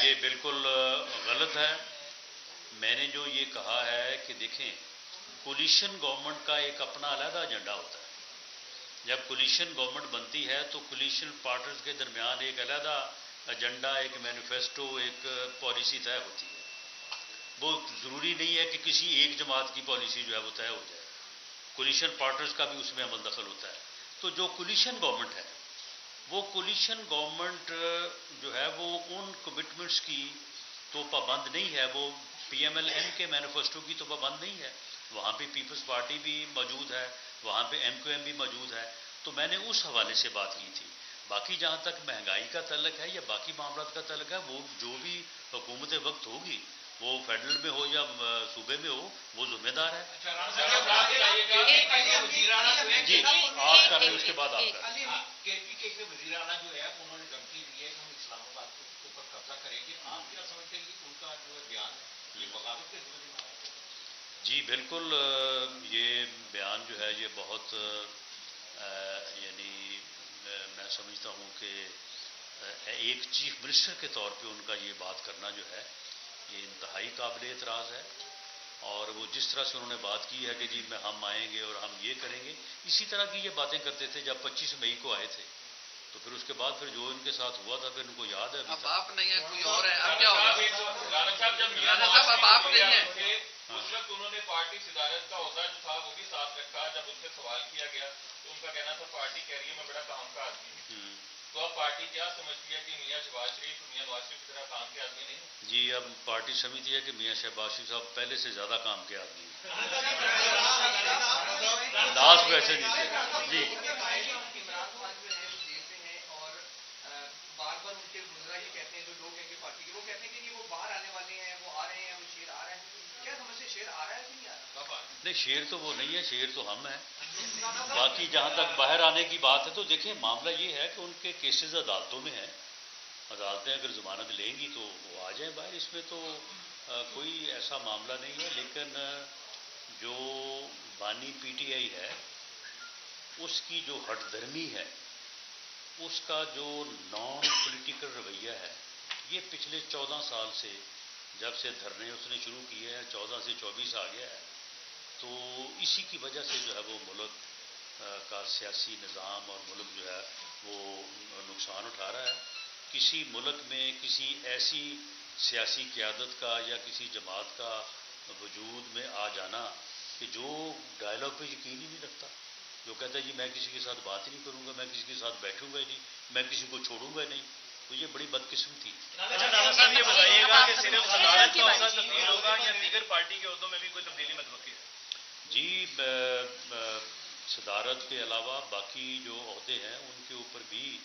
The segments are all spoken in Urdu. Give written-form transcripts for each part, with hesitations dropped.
یہ بالکل غلط ہے. میں نے جو یہ کہا ہے کہ دیکھیں کولیشن گورنمنٹ کا ایک اپنا علیحدہ ایجنڈا ہوتا ہے. جب کولیشن گورنمنٹ بنتی ہے تو کولیشن پارٹنرز کے درمیان ایک علیحدہ ایجنڈا، ایک مینیفیسٹو، ایک پالیسی طے ہوتی ہے. وہ ضروری نہیں ہے کہ کسی ایک جماعت کی پالیسی جو ہے وہ طے ہو جائے. کولیشن پارٹنرز کا بھی اس میں عمل دخل ہوتا ہے. تو جو کولیشن گورنمنٹ ہے وہ کولیشن گورنمنٹ جو ہے وہ ان کمٹمنٹس کی تو پابند نہیں ہے. وہ پی ایم ایل این کے مینیفیسٹو کی تو پابند نہیں ہے. وہاں پہ پیپلز پارٹی بھی موجود ہے، وہاں پہ ایم کیو ایم بھی موجود ہے. تو میں نے اس حوالے سے بات کی تھی. باقی جہاں تک مہنگائی کا تعلق ہے یا باقی معاملات کا تعلق ہے، وہ جو بھی حکومت وقت ہوگی، وہ فیڈرل میں ہو یا صوبے میں ہو، وہ ذمہ دار ہے. جی آپ کر لیں، اس کے بعد آپ کر لیں. وزیر اعلیٰ جو ہے انہوں نے دھمکی دی ہے کہ ہم اسلام آباد کے اوپر قبضہ کریں گے. آپ کیا سمجھتے ہیں کہ ان کا جو بیان ہے یہ بغاوت کے ذمہ دار ہے؟ جی بالکل. یہ بیان جو ہے یہ بہت یعنی میں سمجھتا ہوں کہ ایک چیف منسٹر کے طور پہ ان کا یہ بات کرنا جو ہے یہ انتہائی قابل اعتراض ہے. اور وہ جس طرح سے انہوں نے بات کی ہے کہ جی میں ہم آئیں گے اور ہم یہ کریں گے، اسی طرح کی یہ باتیں کرتے تھے جب 25 مئی کو آئے تھے. تو پھر اس کے بعد پھر جو ان کے ساتھ ہوا تھا پھر ان کو یاد ہے. اب آپ نہیں ہے، کوئی اور ہے. اب کیا ہوگا رانا صاحب؟ اب آپ نہیں ہیں. اس وقت انہوں نے پارٹی صدارت کا عہدہ جو تھا وہ بھی ساتھ رکھا. جب ان سے سوال کیا گیا تو ان کا کہنا تھا پارٹی کہہ رہی ہے میں بڑا کام کا آدمی ہوں. تو اب پارٹی کیا سمجھتی ہے کہ میاں شہباز شریف میاں نواز شریف کی طرح کام کے آدمی نہیں؟ جی اب پارٹی سمجھتی ہے کہ میاں شہباز شریف صاحب پہلے سے زیادہ کام کے آدمی ہیں. لاسٹ ویسے نہیں. جی بار بار ان کے وزراء یہ کہتے ہیں، جو لوگ ہیں کہ پارٹی کے، وہ کہتے ہیں کہ وہ باہر آنے والے ہیں، وہ آ رہے ہیں، وہ شیر آ رہا ہے. کیا سمجھتے شیر آ رہا ہے کہ نہیں آ رہا؟ نہیں، شیر تو وہ نہیں ہے، شیر تو ہم ہیں. باقی جہاں تک باہر آنے کی بات ہے تو دیکھیں معاملہ یہ ہے کہ ان کے کیسز عدالتوں میں ہیں. عدالتیں اگر ضمانت لیں گی تو وہ آ جائیں باہر. اس میں تو کوئی ایسا معاملہ نہیں ہے. لیکن جو بانی پی ٹی آئی ہے اس کی جو ہٹ دھرمی ہے، اس کا جو نان پولیٹیکل رویہ ہے، یہ پچھلے 14 سال سے جب سے دھرنے اس نے شروع کیے ہیں، 14 سے 24 آ گیا ہے. تو اسی کی وجہ سے جو ہے وہ ملک کا سیاسی نظام اور ملک جو ہے وہ نقصان اٹھا رہا ہے. کسی ملک میں کسی ایسی سیاسی قیادت کا یا کسی جماعت کا وجود میں آ جانا کہ جو ڈائلاگ پہ یقین ہی نہیں رکھتا، جو کہتا ہے جی میں کسی کے ساتھ بات ہی نہیں کروں گا، میں کسی کے ساتھ بیٹھوں گا ہی نہیں، میں کسی کو چھوڑوں گا ہی نہیں. تو یہ بڑی بدقسمتی. رانا صاحب یہ بتائیے گا کہ صرف صدارت کا عہدہ تبدیل ہوگا یا دیگر پارٹی کے عہدوں میں بھی کوئی تبدیلی متوقع ہے؟ جی صدارت کے علاوہ باقی جو عہدے ہیں ان کے اوپر بھی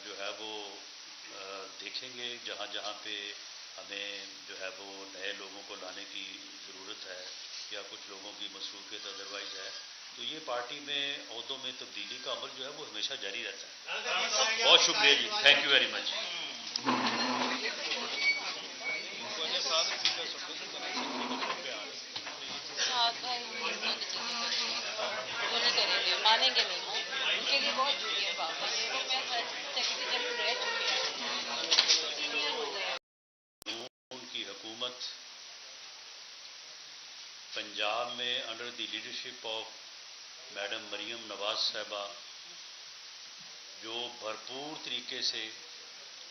جو ہے وہ دیکھیں گے. جہاں جہاں پہ ہمیں جو ہے وہ نئے لوگوں کو لانے کی ضرورت ہے یا کچھ لوگوں کی مصروفیت ادروائز ہے، تو یہ پارٹی میں عہدوں میں تبدیلی کا عمل جو ہے وہ ہمیشہ جاری رہتا ہے. بہت شکریہ جی، تھینک یو ویری مچ. مانیں گے نہیں، ان کے لیے بہت جونیئر بات ہے. سیکرٹری جنرل رہ چکے ہیں، سینئر ہو گئے. ان کی حکومت پنجاب میں under the leadership of madam Maryam Nawaz صاحبہ جو بھرپور طریقے سے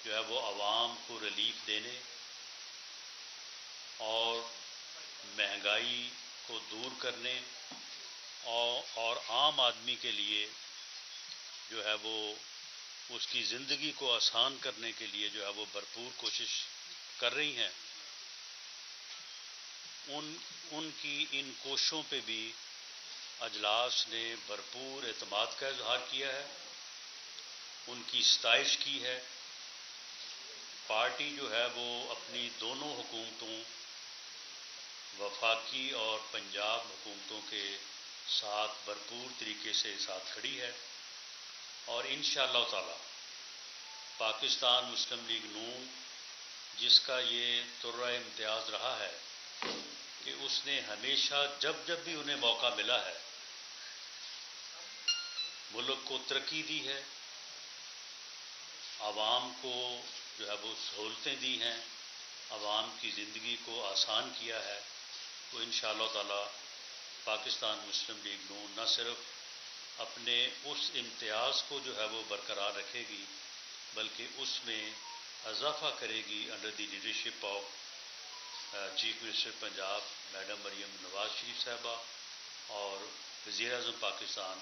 جو ہے وہ عوام کو ریلیف دینے اور مہنگائی کو دور کرنے اور عام آدمی کے لیے جو ہے وہ اس کی زندگی کو آسان کرنے کے لیے جو ہے وہ بھرپور کوشش کر رہی ہیں. ان کی ان کوششوں پہ بھی اجلاس نے بھرپور اعتماد کا اظہار کیا ہے، ان کی ستائش کی ہے. پارٹی جو ہے وہ اپنی دونوں حکومتوں، وفاقی اور پنجاب حکومتوں کے ساتھ بھرپور طریقے سے ساتھ کھڑی ہے. اور انشاءاللہ تعالی پاکستان مسلم لیگ نون، جس کا یہ طرہ امتیاز رہا ہے کہ اس نے ہمیشہ جب جب بھی انہیں موقع ملا ہے ملک کو ترقی دی ہے، عوام کو جو ہے وہ سہولتیں دی ہیں، عوام کی زندگی کو آسان کیا ہے، تو انشاءاللہ تعالی پاکستان مسلم لیگ نون نہ صرف اپنے اس امتیاز کو جو ہے وہ برقرار رکھے گی، بلکہ اس میں اضافہ کرے گی under the leadership of chief minister Punjab madam Maryam Nawaz Sharif صاحبہ اور وزیر اعظم پاکستان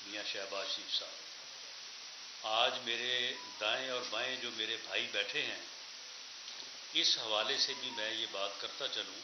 میاں شہباز شریف صاحب۔ آج میرے دائیں اور بائیں جو میرے بھائی بیٹھے ہیں، اس حوالے سے بھی میں یہ بات کرتا چلوں